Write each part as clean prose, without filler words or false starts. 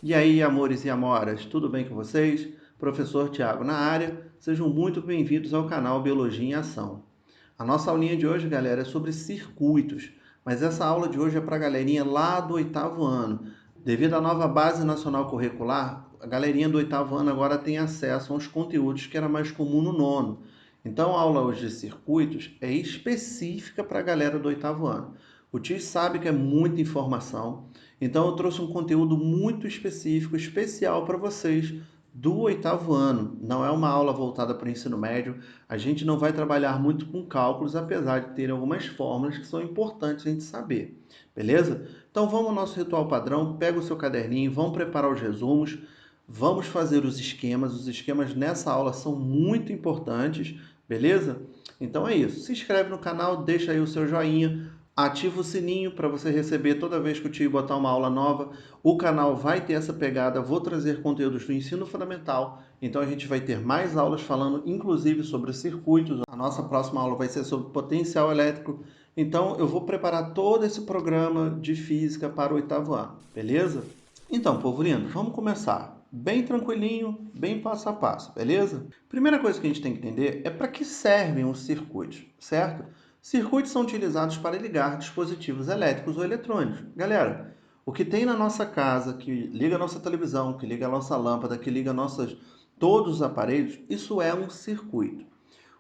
E aí, amores e amoras, tudo bem com vocês? Professor Tiago na área, sejam muito bem-vindos ao canal Biologia em Ação. A nossa aulinha de hoje, galera, é sobre circuitos, mas essa aula de hoje é para a galerinha lá do 8º ano. Devido à nova Base Nacional Curricular, a galerinha do 8º ano agora tem acesso aos conteúdos que era mais comum no 9º. Então, a aula hoje de circuitos é específica para a galera do 8º ano. O tio sabe que é muita informação, então eu trouxe um conteúdo muito específico, especial para vocês do 8º ano. Não é uma aula voltada para o ensino médio, a gente não vai trabalhar muito com cálculos, apesar de ter algumas fórmulas que são importantes a gente saber, beleza? Então vamos ao nosso ritual padrão, pega o seu caderninho, vamos preparar os resumos, vamos fazer os esquemas nessa aula são muito importantes, beleza? Então é isso, se inscreve no canal, deixa aí o seu joinha, ativa o sininho para você receber toda vez que o tio botar uma aula nova. O canal vai ter essa pegada, vou trazer conteúdos do ensino fundamental, então a gente vai ter mais aulas falando inclusive sobre circuitos. A nossa próxima aula vai ser sobre potencial elétrico, então eu vou preparar todo esse programa de física para o 8º ano, beleza? Então, povo lindo, vamos começar. Bem tranquilinho, bem passo a passo, beleza? Primeira coisa que a gente tem que entender é para que servem os circuitos, certo? Circuitos são utilizados para ligar dispositivos elétricos ou eletrônicos. Galera, o que tem na nossa casa, que liga a nossa televisão, que liga a nossa lâmpada, que liga todos os aparelhos, isso é um circuito.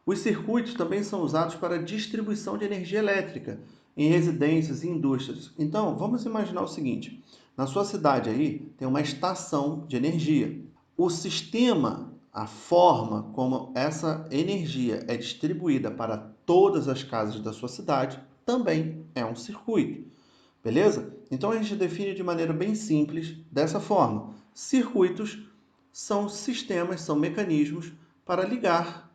Os circuitos também são usados para distribuição de energia elétrica em residências e indústrias. Então, vamos imaginar o seguinte, na sua cidade aí tem uma estação de energia. O sistema, a forma como essa energia é distribuída para todas as casas da sua cidade também é um circuito, beleza? Então a gente define de maneira bem simples dessa forma. Circuitos são sistemas, são mecanismos para ligar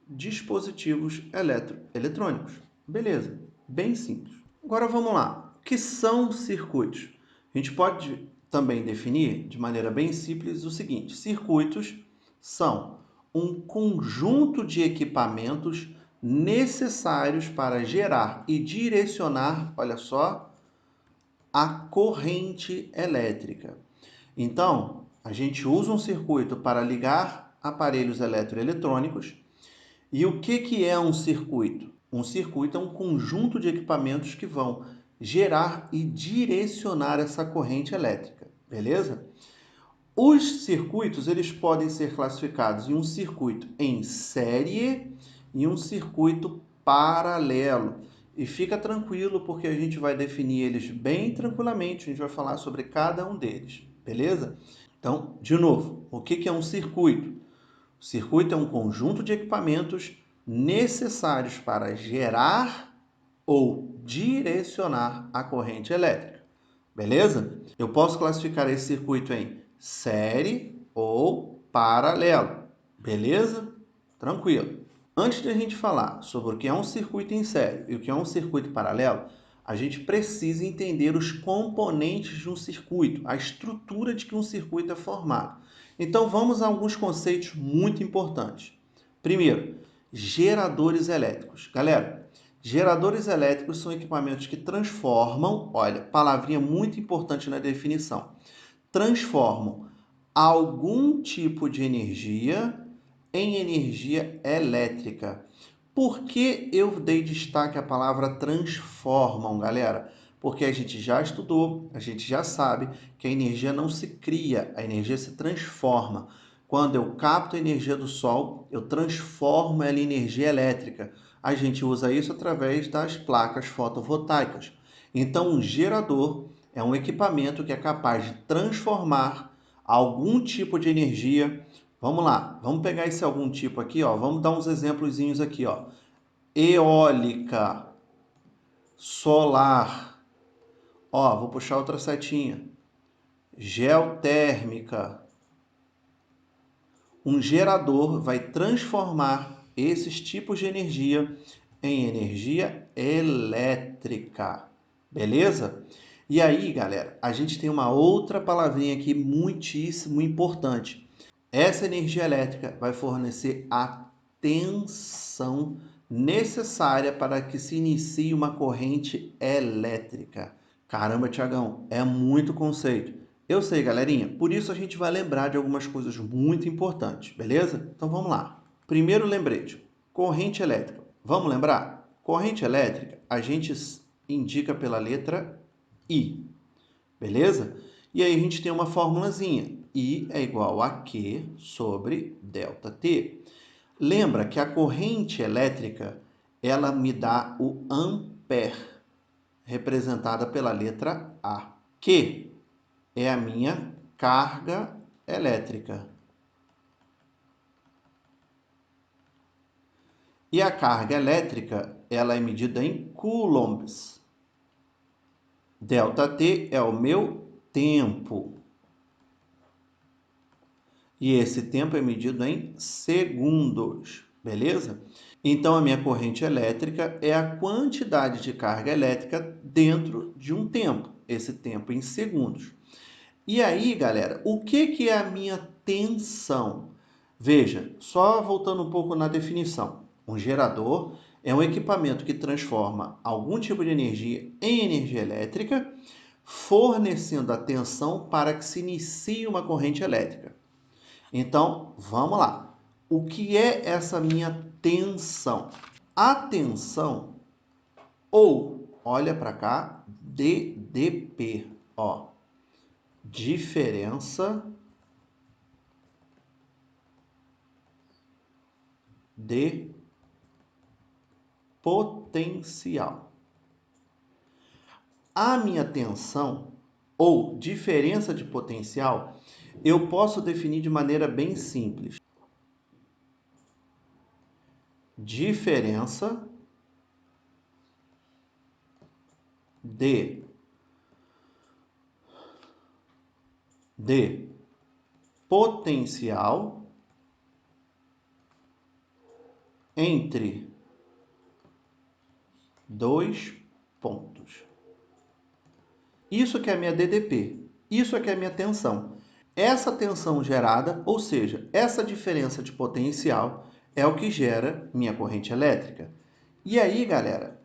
dispositivos eletrônicos. Beleza, bem simples. Agora vamos lá. O que são circuitos? A gente pode também definir de maneira bem simples o seguinte: circuitos são um conjunto de equipamentos necessários para gerar e direcionar, olha só, a corrente elétrica. Então, a gente usa um circuito para ligar aparelhos eletroeletrônicos. E o que é um circuito? Um circuito é um conjunto de equipamentos que vão gerar e direcionar essa corrente elétrica, beleza? Os circuitos, eles podem ser classificados em um circuito em série e um circuito paralelo. E fica tranquilo porque a gente vai definir eles bem tranquilamente, a gente vai falar sobre cada um deles, beleza? Então, de novo, o que é um circuito? O circuito é um conjunto de equipamentos necessários para gerar ou direcionar a corrente elétrica. Beleza? Eu posso classificar esse circuito em série ou paralelo. Beleza? Tranquilo. Antes de a gente falar sobre o que é um circuito em série e o que é um circuito paralelo, a gente precisa entender os componentes de um circuito, a estrutura de que um circuito é formado. Então vamos a alguns conceitos muito importantes. Primeiro, geradores elétricos. Galera, geradores elétricos são equipamentos que transformam, olha, palavrinha muito importante na definição, transformam algum tipo de energia em energia elétrica. Por que eu dei destaque à palavra transformam, galera? Porque a gente já estudou, a gente já sabe que a energia não se cria, a energia se transforma. Quando eu capto a energia do sol, eu transformo ela em energia elétrica. A gente usa isso através das placas fotovoltaicas. Então, um gerador é um equipamento que é capaz de transformar algum tipo de energia. Vamos lá, vamos pegar esse algum tipo aqui, ó. Vamos dar uns exemplozinhos aqui, ó. Eólica, solar, ó, vou puxar outra setinha. Geotérmica. Um gerador vai transformar esses tipos de energia em energia elétrica. Beleza? E aí, galera, a gente tem uma outra palavrinha aqui muitíssimo importante. Essa energia elétrica vai fornecer a tensão necessária para que se inicie uma corrente elétrica. Caramba, Tiagão, é muito conceito. Eu sei, galerinha. Por isso a gente vai lembrar de algumas coisas muito importantes, beleza? Então vamos lá. Primeiro lembrete, corrente elétrica. Vamos lembrar? Corrente elétrica a gente indica pela letra I, beleza? E aí a gente tem uma formulazinha. I é igual a Q sobre ΔT. Lembra que a corrente elétrica, ela me dá o ampere, representada pela letra A. Q é a minha carga elétrica. E a carga elétrica, ela é medida em coulombs. ΔT é o meu tempo. E esse tempo é medido em segundos, beleza? Então, a minha corrente elétrica é a quantidade de carga elétrica dentro de um tempo, esse tempo em segundos. E aí, galera, o que é a minha tensão? Veja, só voltando um pouco na definição. Um gerador é um equipamento que transforma algum tipo de energia em energia elétrica, fornecendo a tensão para que se inicie uma corrente elétrica. Então, vamos lá. O que é essa minha tensão? A tensão, ou, olha para cá, DDP, ó, diferença de potencial. A minha tensão, ou diferença de potencial, eu posso definir de maneira bem simples. Diferença de potencial entre dois pontos. Isso que é a minha DDP, isso que é a minha tensão. Essa tensão gerada, ou seja, essa diferença de potencial, é o que gera minha corrente elétrica. E aí, galera,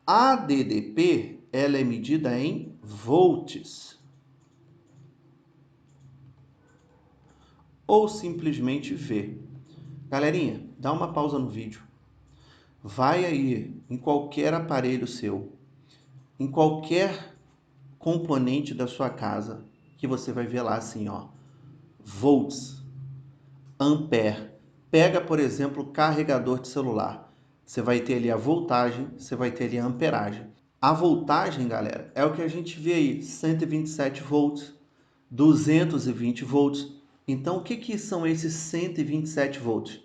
a DDP, ela é medida em volts. Ou simplesmente V. Galerinha, dá uma pausa no vídeo. Vai aí em qualquer aparelho seu, em qualquer componente da sua casa, que você vai ver lá assim, ó, volts, ampere. Pega, por exemplo, o carregador de celular. Você vai ter ali a voltagem, você vai ter ali a amperagem. A voltagem, galera, é o que a gente vê aí, 127 volts, 220 volts. Então, o que são esses 127 volts?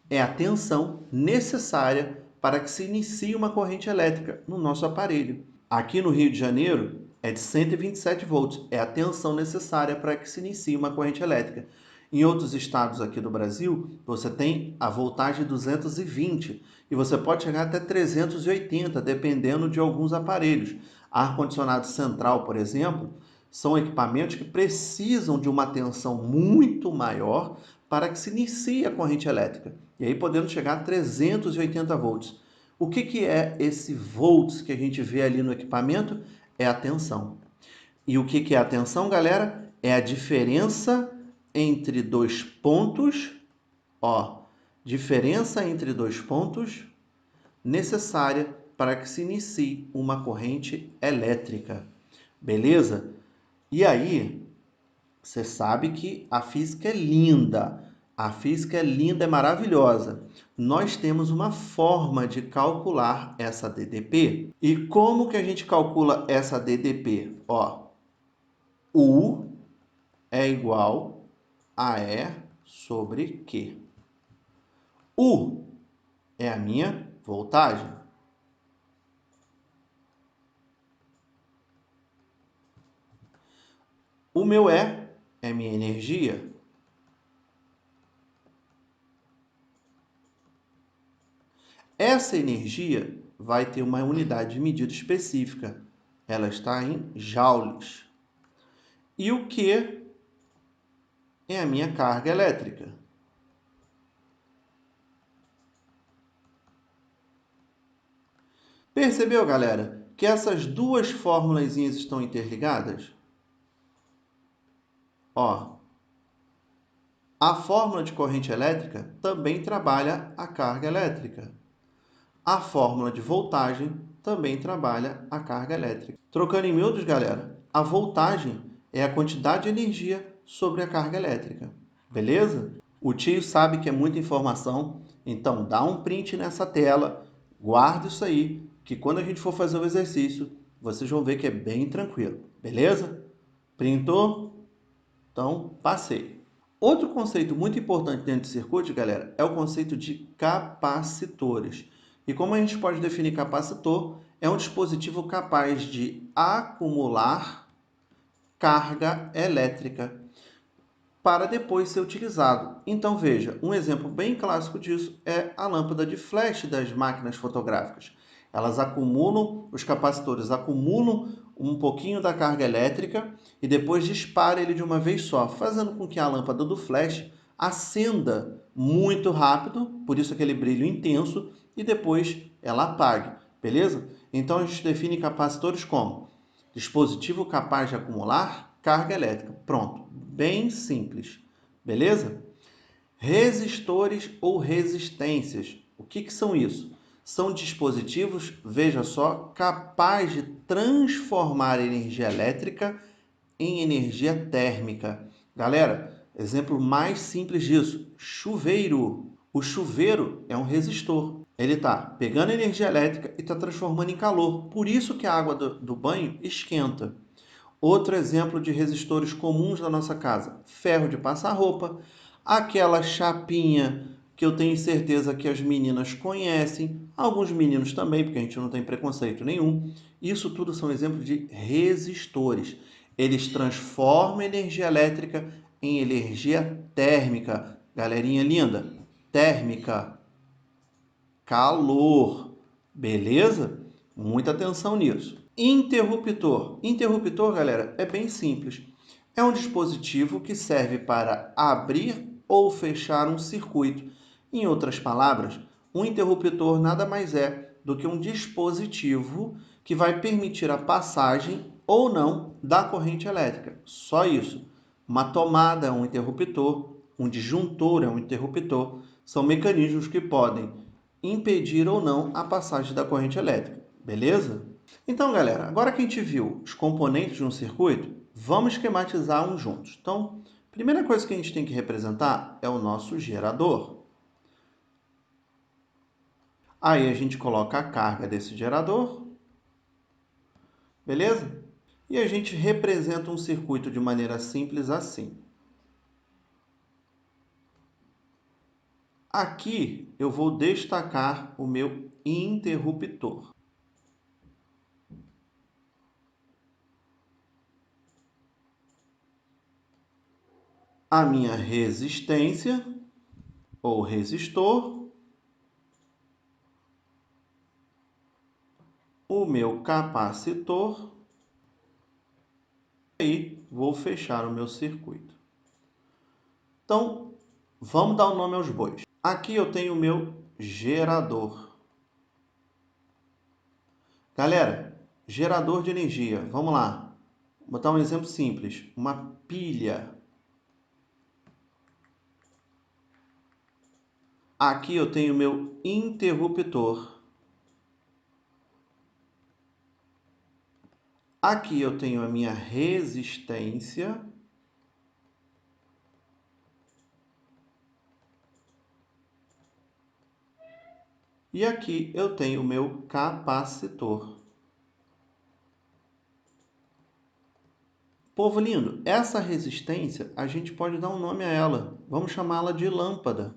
É a tensão necessária para que se inicie uma corrente elétrica no nosso aparelho. Aqui no Rio de Janeiro é de 127 volts, é a tensão necessária para que se inicie uma corrente elétrica. Em outros estados aqui do Brasil, você tem a voltagem 220 e você pode chegar até 380, dependendo de alguns aparelhos. Ar-condicionado central, por exemplo, são equipamentos que precisam de uma tensão muito maior para que se inicie a corrente elétrica. E aí podendo chegar a 380 volts. O que é esse volts que a gente vê ali no equipamento? É a tensão. E o que é a tensão, galera? É a diferença entre dois pontos, ó, diferença entre dois pontos necessária para que se inicie uma corrente elétrica. Beleza? E aí, você sabe que a física é linda. A física é linda, é maravilhosa. Nós temos uma forma de calcular essa DDP. E como que a gente calcula essa DDP? Ó, U é igual a E sobre Q. U é a minha voltagem. O meu E é minha energia. Essa energia vai ter uma unidade de medida específica. Ela está em joules. E o Q é a minha carga elétrica. Percebeu, galera, que essas duas formulazinhas estão interligadas? Ó, a fórmula de corrente elétrica também trabalha a carga elétrica. A fórmula de voltagem também trabalha a carga elétrica. Trocando em miúdos, galera, a voltagem é a quantidade de energia sobre a carga elétrica. Beleza? O tio sabe que é muita informação, então dá um print nessa tela, guarda isso aí, que quando a gente for fazer o exercício, vocês vão ver que é bem tranquilo. Beleza? Printou? Então, passei. Outro conceito muito importante dentro de circuito, galera, é o conceito de capacitores. E como a gente pode definir capacitor? É um dispositivo capaz de acumular carga elétrica para depois ser utilizado. Então, veja, um exemplo bem clássico disso é a lâmpada de flash das máquinas fotográficas. Elas acumulam, os capacitores acumulam um pouquinho da carga elétrica e depois dispara ele de uma vez só, fazendo com que a lâmpada do flash acenda muito rápido, por isso aquele brilho intenso, e depois ela apague, beleza? Então a gente define capacitores como dispositivo capaz de acumular carga elétrica. Pronto, bem simples, beleza? Resistores ou resistências. O que são isso? São dispositivos, veja só, capazes de transformar energia elétrica em energia térmica. Galera, exemplo mais simples disso, chuveiro. O chuveiro é um resistor. Ele está pegando energia elétrica e está transformando em calor. Por isso que a água do banho esquenta. Outro exemplo de resistores comuns na nossa casa, ferro de passar roupa, aquela chapinha que eu tenho certeza que as meninas conhecem, alguns meninos também, porque a gente não tem preconceito nenhum. Isso tudo são exemplos de resistores. Eles transformam energia elétrica em energia térmica. Galerinha linda, térmica, calor, beleza? Muita atenção nisso. Interruptor. Interruptor, galera, é bem simples. É um dispositivo que serve para abrir ou fechar um circuito. Em outras palavras, um interruptor nada mais é do que um dispositivo que vai permitir a passagem ou não da corrente elétrica. Só isso. Uma tomada é um interruptor, um disjuntor é um interruptor. São mecanismos que podem impedir ou não a passagem da corrente elétrica. Beleza? Então, galera, agora que a gente viu os componentes de um circuito, vamos esquematizar um juntos. Então, a primeira coisa que a gente tem que representar é o nosso gerador. Aí a gente coloca a carga desse gerador, beleza? E a gente representa um circuito de maneira simples assim. Aqui eu vou destacar o meu interruptor. A minha resistência ou resistor, o meu capacitor, e aí vou fechar o meu circuito. Então, vamos dar o nome aos bois. Aqui eu tenho o meu gerador. Galera, gerador de energia, vamos lá. Vou botar um exemplo simples, uma pilha. Aqui eu tenho o meu interruptor. Aqui eu tenho a minha resistência. E aqui eu tenho o meu capacitor. Povo lindo, essa resistência a gente pode dar um nome a ela. Vamos chamá-la de lâmpada.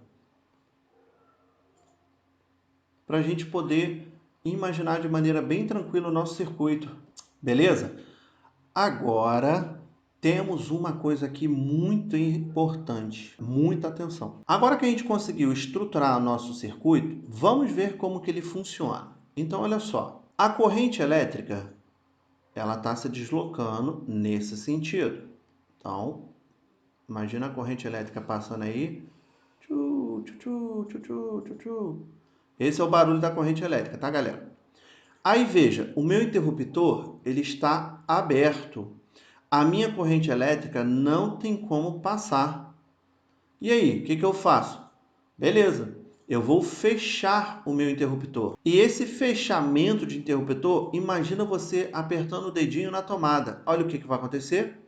Para a gente poder imaginar de maneira bem tranquila o nosso circuito. Beleza? Agora temos uma coisa aqui muito importante, muita atenção. Agora que a gente conseguiu estruturar o nosso circuito, vamos ver como que ele funciona. Então, olha só, a corrente elétrica, ela está se deslocando nesse sentido. Então, imagina a corrente elétrica passando aí. Tchu, tchu, tchu, tchu, tchu, tchu, tchu. Esse é o barulho da corrente elétrica, tá, galera? Aí veja, o meu interruptor ele está aberto. a minha corrente elétrica não tem como passar. E aí, o que eu faço? Beleza, eu vou fechar o meu interruptor. E esse fechamento de interruptor, imagina você apertando o dedinho na tomada. Olha o que vai acontecer.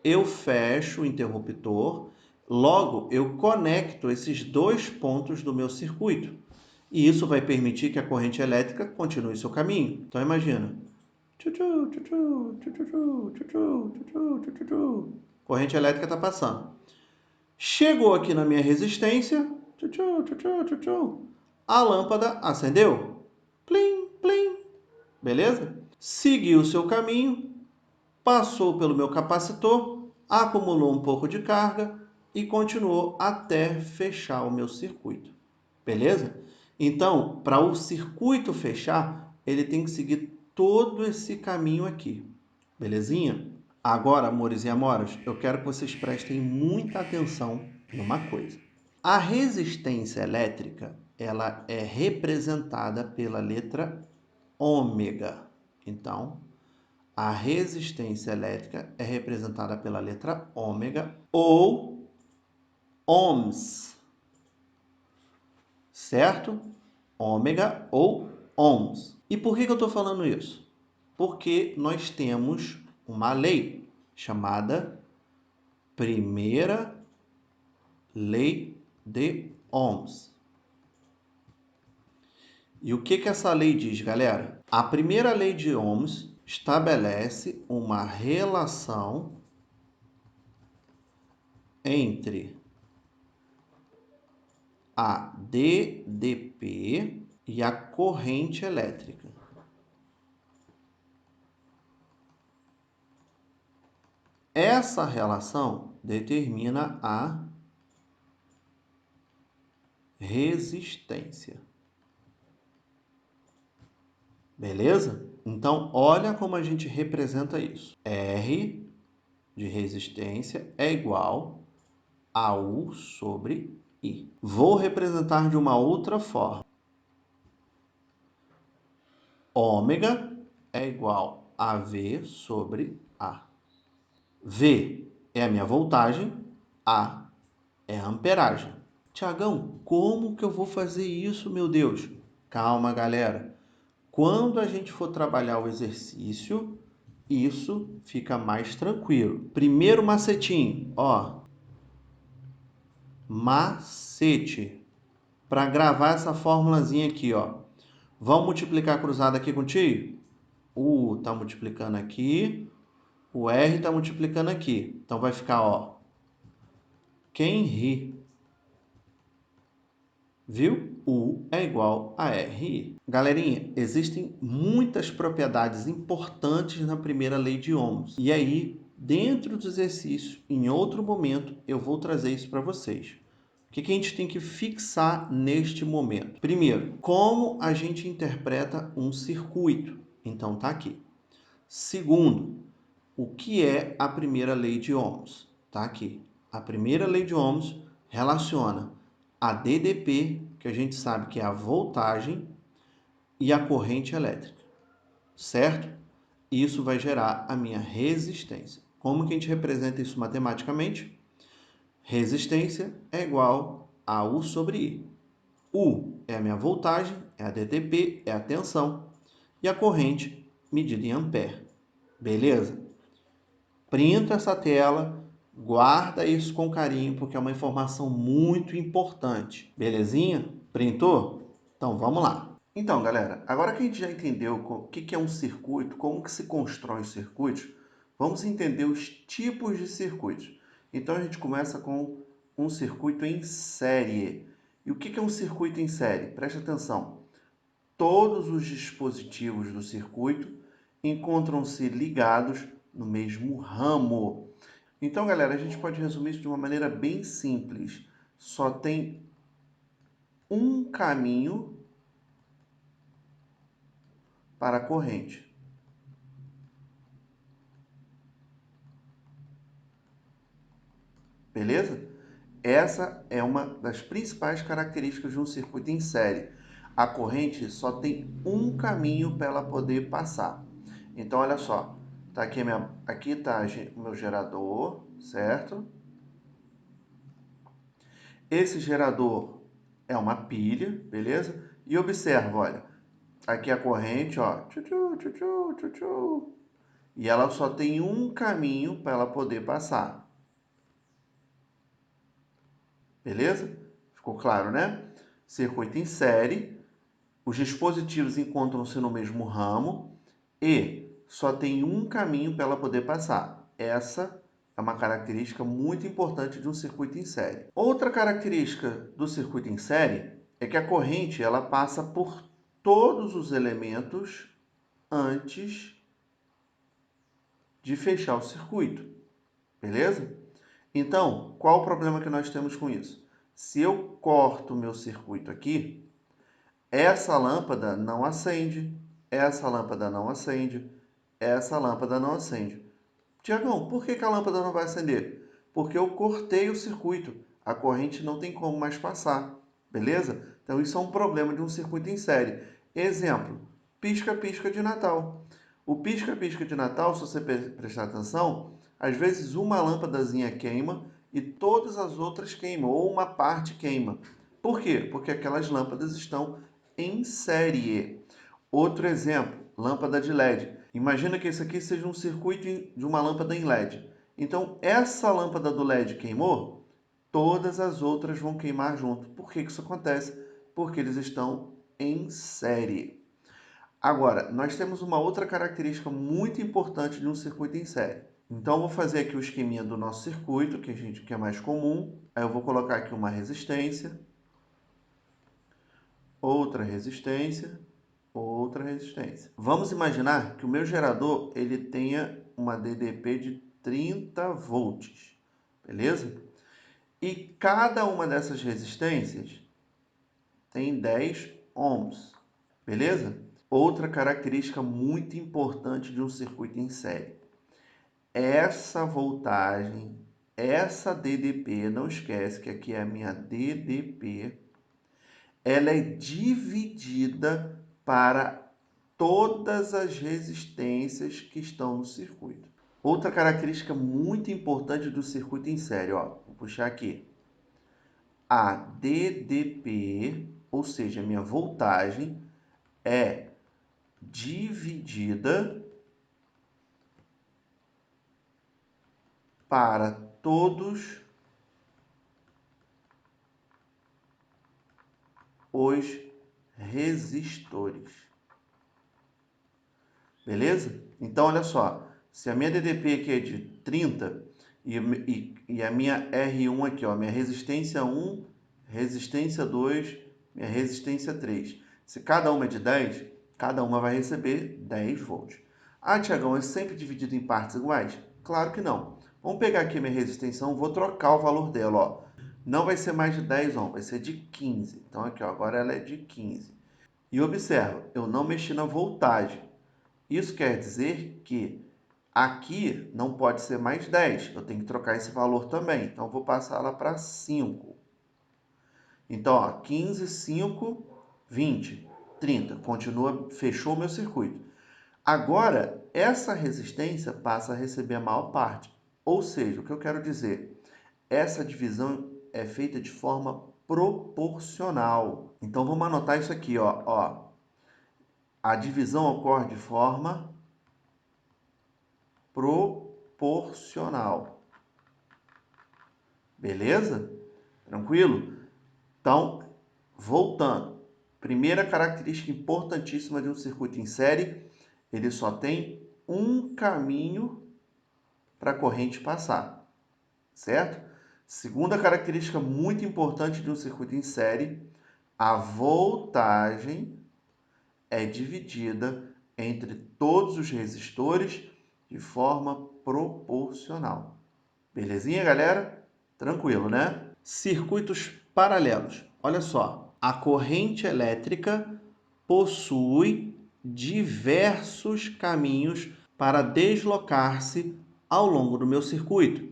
Eu fecho o interruptor, logo eu conecto esses dois pontos do meu circuito. E isso vai permitir que a corrente elétrica continue seu caminho. Então imagina. Corrente elétrica está passando. Chegou aqui na minha resistência, a lâmpada acendeu. Plim, plim. Beleza? Seguiu o seu caminho, passou pelo meu capacitor, acumulou um pouco de carga e continuou até fechar o meu circuito. Beleza? Então, para o circuito fechar, ele tem que seguir todo esse caminho aqui. Belezinha? Agora, amores e amoras, eu quero que vocês prestem muita atenção numa coisa. A resistência elétrica, ela é representada pela letra ômega. Então, a resistência elétrica é representada pela letra ômega ou ohms, certo? Ômega ou ohms. E por que eu estou falando isso? Porque nós temos uma lei chamada Primeira Lei de Ohms. E o que essa lei diz, galera? A primeira lei de Ohms estabelece uma relação entre a DDP e a corrente elétrica. Essa relação determina a resistência. Beleza? Então, olha como a gente representa isso. R de resistência é igual a U sobre I. Vou representar de uma outra forma. Ômega é igual a V sobre A. V é a minha voltagem, A é a amperagem. Tiagão, como que eu vou fazer isso, meu Deus? Calma, galera. Quando a gente for trabalhar o exercício, isso fica mais tranquilo. Primeiro macetinho, ó. Macete. Para gravar essa formulazinha aqui, ó. Vamos multiplicar cruzado aqui contigo? O U está multiplicando aqui. O R está multiplicando aqui. Então vai ficar, ó. Quem ri, viu? U é igual a RI. Galerinha, existem muitas propriedades importantes na primeira lei de Ohms. E aí, dentro do exercício, em outro momento, eu vou trazer isso para vocês. O que a gente tem que fixar neste momento? Primeiro, como a gente interpreta um circuito? Então, tá aqui. Segundo, o que é a primeira lei de Ohms? Tá aqui. A primeira lei de Ohms relaciona a DDP, que a gente sabe que é a voltagem, e a corrente elétrica, certo? Isso vai gerar a minha resistência. Como que a gente representa isso matematicamente? Resistência é igual a U sobre I. U é a minha voltagem, é a DDP, é a tensão, e a corrente medida em ampere. Beleza? Printa essa tela, guarda isso com carinho, porque é uma informação muito importante. Belezinha? Printou? Então, vamos lá. Então, galera, agora que a gente já entendeu o que é um circuito, como que se constrói circuitos, vamos entender os tipos de circuitos. Então, a gente começa com um circuito em série. E o que é um circuito em série? Preste atenção. Todos os dispositivos do circuito encontram-se ligados no mesmo ramo. Então, galera, a gente pode resumir isso de uma maneira bem simples. Só tem um caminho para a corrente. Beleza? Essa é uma das principais características de um circuito em série. A corrente só tem um caminho para ela poder passar. Então, olha só. Tá aqui tá o meu gerador, certo? Esse gerador é uma pilha, beleza? E observa, olha, aqui a corrente, ó, tchu-tchu, tchu-tchu, tchu-tchu. E ela só tem um caminho para ela poder passar. Beleza? Ficou claro, né? Circuito em série, os dispositivos encontram-se no mesmo ramo e só tem um caminho para ela poder passar. Essa é uma característica muito importante de um circuito em série. Outra característica do circuito em série é que a corrente ela passa por todos os elementos antes de fechar o circuito, beleza? Então, qual o problema que nós temos com isso? Se eu corto o meu circuito aqui, essa lâmpada não acende, essa lâmpada não acende, essa lâmpada não acende. Tiagão, por que a lâmpada não vai acender? Porque eu cortei o circuito, a corrente não tem como mais passar, beleza? Então isso é um problema de um circuito em série. Exemplo, pisca-pisca de Natal. O pisca-pisca de Natal, se você prestar atenção, às vezes uma lâmpadazinha queima e todas as outras queimam, ou uma parte queima. Por quê? Porque aquelas lâmpadas estão em série. Outro exemplo, lâmpada de LED. Imagina que esse aqui seja um circuito de uma lâmpada em LED. Então, essa lâmpada do LED queimou, todas as outras vão queimar junto. Por que isso acontece? Porque eles estão em série. Agora, nós temos uma outra característica muito importante de um circuito em série. Então, eu vou fazer aqui o esqueminha do nosso circuito, que é mais comum. Aí eu vou colocar aqui uma resistência, outra resistência, outra resistência. Vamos imaginar que o meu gerador ele tenha uma DDP de 30 volts, beleza? E cada uma dessas resistências tem 10 ohms, beleza? Outra característica muito importante de um circuito em série. Essa voltagem, essa DDP, não esquece que aqui é a minha DDP, ela é dividida para todas as resistências que estão no circuito. Outra característica muito importante do circuito em série, ó, vou puxar aqui. A DDP, ou seja, a minha voltagem, é dividida para todos os resistores. Beleza? Então, olha só. Se a minha DDP aqui é de 30 e a minha R1 aqui, ó, minha resistência 1, resistência 2, minha resistência 3. Se cada uma é de 10, cada uma vai receber 10 volts. Ah, Tiagão, é sempre dividido em partes iguais? Claro que não. Vamos pegar aqui a minha resistência 1, vou trocar o valor dela, ó. Não vai ser mais de 10 ohms, vai ser de 15. Então aqui, ó, agora ela é de 15. E observa, eu não mexi na voltagem. Isso quer dizer que aqui não pode ser mais 10. Eu tenho que trocar esse valor também. Então, eu vou passar ela para 5. Então, ó, 15, 5, 20, 30. Continua, fechou o meu circuito. Agora, essa resistência passa a receber a maior parte. Ou seja, o que eu quero dizer? Essa divisão é feita de forma proporcional. Então, vamos anotar isso aqui, ó. A divisão ocorre de forma proporcional. Beleza? Tranquilo? Então, voltando. Primeira característica importantíssima de um circuito em série, ele só tem um caminho para a corrente passar, certo? Segunda característica muito importante de um circuito em série, a voltagem é dividida entre todos os resistores de forma proporcional. Belezinha, galera? Tranquilo, né? Circuitos paralelos. Olha só, a corrente elétrica possui diversos caminhos para deslocar-se ao longo do meu circuito.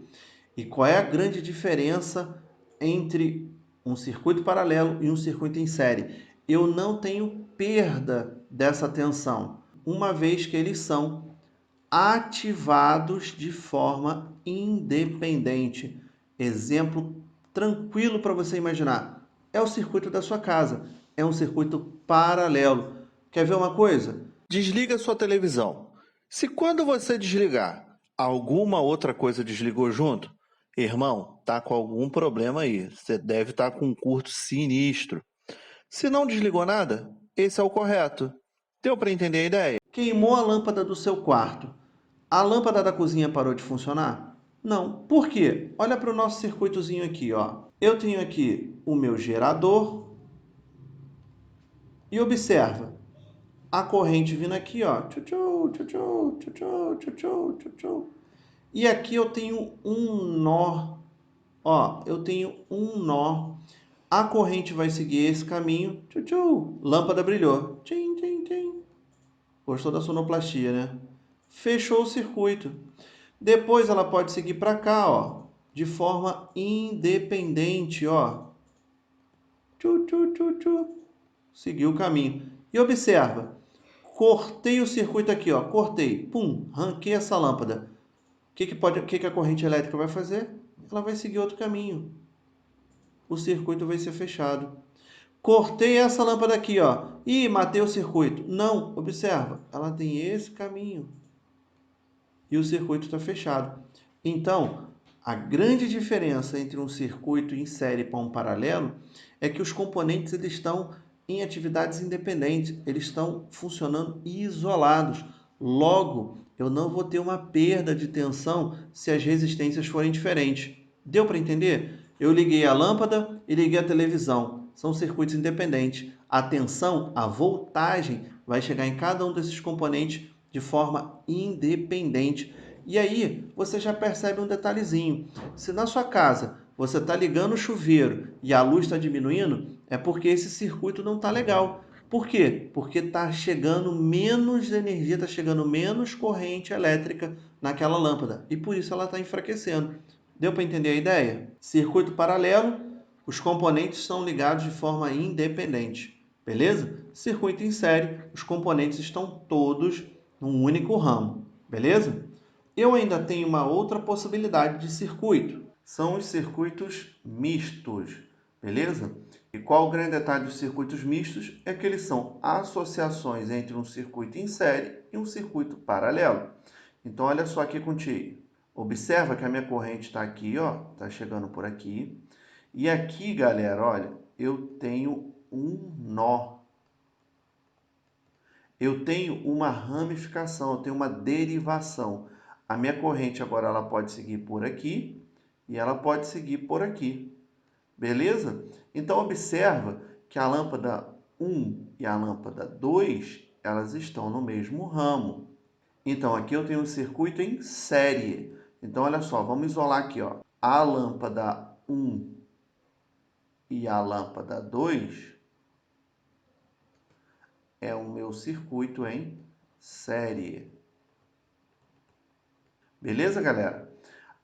E qual é a grande diferença entre um circuito paralelo e um circuito em série? Eu não tenho perda dessa tensão, uma vez que eles são ativados de forma independente. Exemplo tranquilo para você imaginar. É o circuito da sua casa. É um circuito paralelo. Quer ver uma coisa? Desliga a sua televisão. Se quando você desligar, alguma outra coisa desligou junto, irmão, tá com algum problema aí. Você deve estar com um curto sinistro. Se não desligou nada, esse é o correto. Deu para entender a ideia? Queimou a lâmpada do seu quarto. A lâmpada da cozinha parou de funcionar? Não. Por quê? Olha para o nosso circuitozinho aqui, ó. Eu tenho aqui o meu gerador e observa a corrente vindo aqui, ó. Tchu-tchu, tchu-tchu, tchu-tchu, tchu-tchu, tchu-tchu. E aqui eu tenho um nó. Ó, eu tenho um nó. A corrente vai seguir esse caminho. Tchu-tchu. Lâmpada brilhou. Tchim, tchim, tchim. Gostou da sonoplastia, né? Fechou o circuito. Depois ela pode seguir para cá, ó, de forma independente, ó. Tchu, tchu, tchu, tchu. Seguiu o caminho. E observa, cortei o circuito aqui, ó, cortei, pum, arranquei essa lâmpada. O que a corrente elétrica vai fazer? Ela vai seguir outro caminho. O circuito vai ser fechado. Cortei essa lâmpada aqui, ó. Ih, matei o circuito. Não, observa, ela tem esse caminho. E o circuito está fechado. Então, a grande diferença entre um circuito em série para um paralelo é que os componentes eles estão em atividades independentes, eles estão funcionando isolados. Logo, eu não vou ter uma perda de tensão se as resistências forem diferentes. Deu para entender? Eu liguei a lâmpada e liguei a televisão. São circuitos independentes. A tensão, a voltagem, vai chegar em cada um desses componentes de forma independente. E aí você já percebe um detalhezinho. Se na sua casa você está ligando o chuveiro e a luz está diminuindo, é porque esse circuito não está legal. Por quê? Porque está chegando menos energia, está chegando menos corrente elétrica naquela lâmpada. E por isso ela está enfraquecendo. Deu para entender a ideia? Circuito paralelo, os componentes são ligados de forma independente. Beleza? Circuito em série, os componentes estão todos num único ramo. Beleza? Eu ainda tenho uma outra possibilidade de circuito. São os circuitos mistos. Beleza? E qual o grande detalhe dos circuitos mistos? É que eles são associações entre um circuito em série e um circuito paralelo. Então, olha só aqui contigo. Observa que a minha corrente está aqui, ó, está chegando por aqui. E aqui, galera, olha, eu tenho um nó. Eu tenho uma ramificação, eu tenho uma derivação. A minha corrente agora ela pode seguir por aqui e ela pode seguir por aqui. Beleza? Então, observa que a lâmpada 1 e a lâmpada 2, elas estão no mesmo ramo. Então, aqui eu tenho um circuito em série. Então, olha só, vamos isolar aqui, ó. A lâmpada 1 e a lâmpada 2 é o meu circuito em série. Beleza, galera?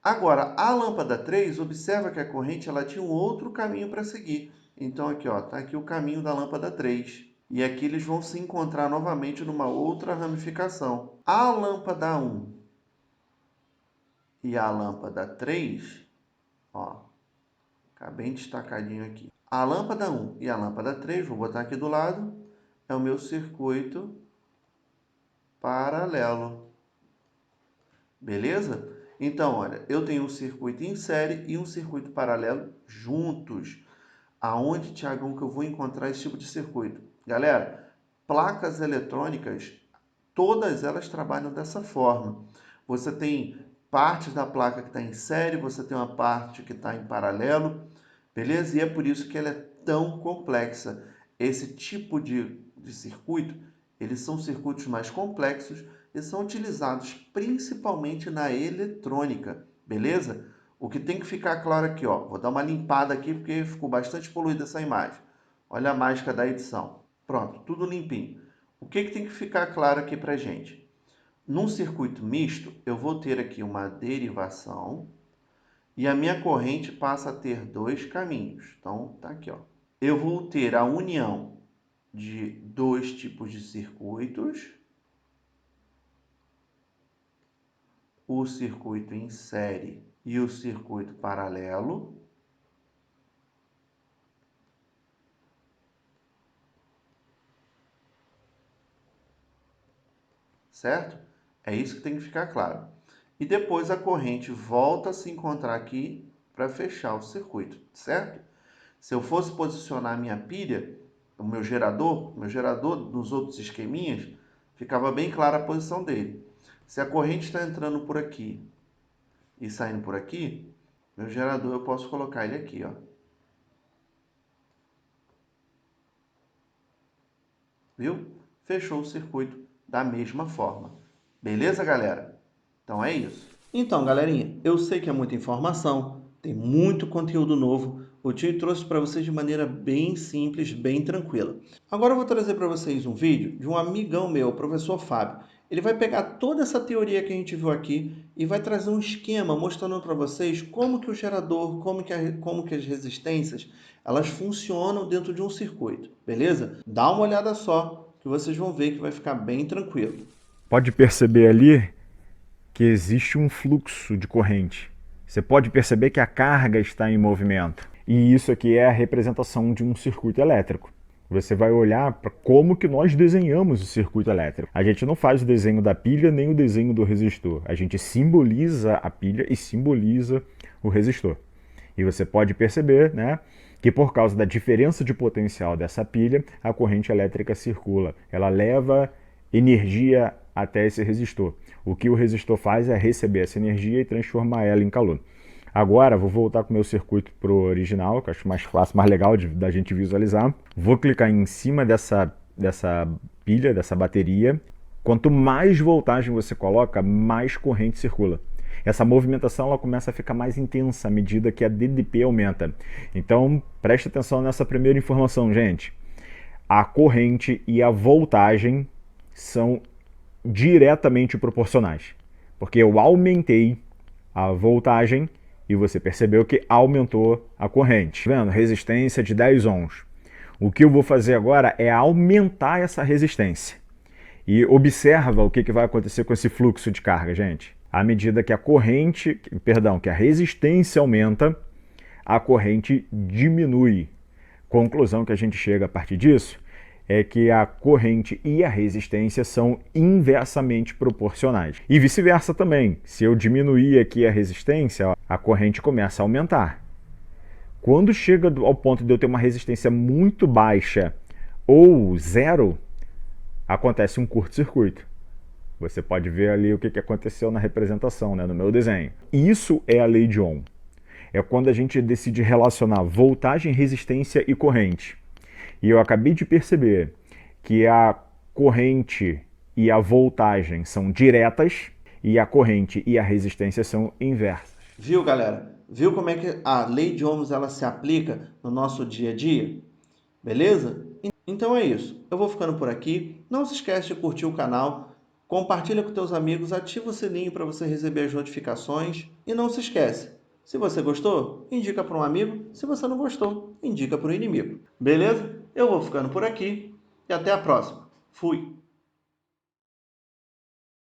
Agora, a lâmpada 3, observa que a corrente ela tinha um outro caminho para seguir. Então, aqui, ó, tá aqui o caminho da lâmpada 3. E aqui eles vão se encontrar novamente numa outra ramificação. A lâmpada 1 e a lâmpada 3, ó, fica bem destacadinho aqui. A lâmpada 1 e a lâmpada 3, vou botar aqui do lado, é o meu circuito paralelo. Beleza? Então, olha, eu tenho um circuito em série e um circuito paralelo juntos. Aonde, Tiagão, que eu vou encontrar esse tipo de circuito? Galera, placas eletrônicas, todas elas trabalham dessa forma. Você tem partes da placa que está em série, você tem uma parte que está em paralelo, beleza? E é por isso que ela é tão complexa. Esse tipo de circuito, eles são circuitos mais complexos e são utilizados principalmente na eletrônica, beleza? O que tem que ficar claro aqui, ó, vou dar uma limpada aqui porque ficou bastante poluída essa imagem. Olha a mágica da edição. Pronto, tudo limpinho. O que tem que ficar claro aqui pra gente? Num circuito misto, eu vou ter aqui uma derivação e a minha corrente passa a ter dois caminhos. Então, tá aqui, ó. Eu vou ter a união de dois tipos de circuitos. o circuito em série e o circuito paralelo. Certo? É isso que tem que ficar claro. E depois a corrente volta a se encontrar aqui para fechar o circuito, certo? Se eu fosse posicionar a minha pilha, o meu gerador nos outros esqueminhas, ficava bem clara a posição dele. Se a corrente está entrando por aqui e saindo por aqui, meu gerador eu posso colocar ele aqui, ó. Viu? Fechou o circuito da mesma forma. Beleza, galera? Então é isso. Então, galerinha, eu sei que é muita informação, tem muito conteúdo novo. O tio trouxe para vocês de maneira bem simples, bem tranquila. Agora eu vou trazer para vocês um vídeo de um amigão meu, o professor Fábio. Ele vai pegar toda essa teoria que a gente viu aqui e vai trazer um esquema mostrando para vocês como que o gerador, como que as resistências, elas funcionam dentro de um circuito, beleza? Dá uma olhada só que vocês vão ver que vai ficar bem tranquilo. Pode perceber ali que existe um fluxo de corrente. Você pode perceber que a carga está em movimento. E isso aqui é a representação de um circuito elétrico. Você vai olhar para como que nós desenhamos o circuito elétrico. A gente não faz o desenho da pilha nem o desenho do resistor. A gente simboliza a pilha e simboliza o resistor. E você pode perceber, né, que por causa da diferença de potencial dessa pilha, a corrente elétrica circula. Ela leva energia até esse resistor. O que o resistor faz é receber essa energia e transformar ela em calor. Agora vou voltar com o meu circuito para o original, que eu acho mais fácil, mais legal da gente visualizar. Vou clicar em cima dessa pilha, dessa bateria. Quanto mais voltagem você coloca, mais corrente circula. Essa movimentação ela começa a ficar mais intensa à medida que a DDP aumenta. Então preste atenção nessa primeira informação, gente. A corrente e a voltagem são diretamente proporcionais, porque eu aumentei a voltagem e você percebeu que aumentou a corrente. Tá vendo? Resistência de 10 ohms. O que eu vou fazer agora é aumentar essa resistência. E observa o que vai acontecer com esse fluxo de carga, gente. À medida que que a resistência aumenta, a corrente diminui. Conclusão que a gente chega a partir disso é que a corrente e a resistência são inversamente proporcionais. E vice-versa também. Se eu diminuir aqui a resistência, a corrente começa a aumentar. Quando chega ao ponto de eu ter uma resistência muito baixa ou zero, acontece um curto-circuito. Você pode ver ali o que aconteceu na representação, né, no meu desenho. Isso é a lei de Ohm. É quando a gente decide relacionar voltagem, resistência e corrente. E eu acabei de perceber que a corrente e a voltagem são diretas e a corrente e a resistência são inversas. Viu, galera? Viu como é que a lei de Ohms ela se aplica no nosso dia a dia? Beleza? Então é isso. Eu vou ficando por aqui. Não se esquece de curtir o canal, compartilha com teus amigos, ativa o sininho para você receber as notificações e não se esquece. Se você gostou, indica para um amigo. Se você não gostou, indica para o inimigo. Beleza? Eu vou ficando por aqui e até a próxima. Fui!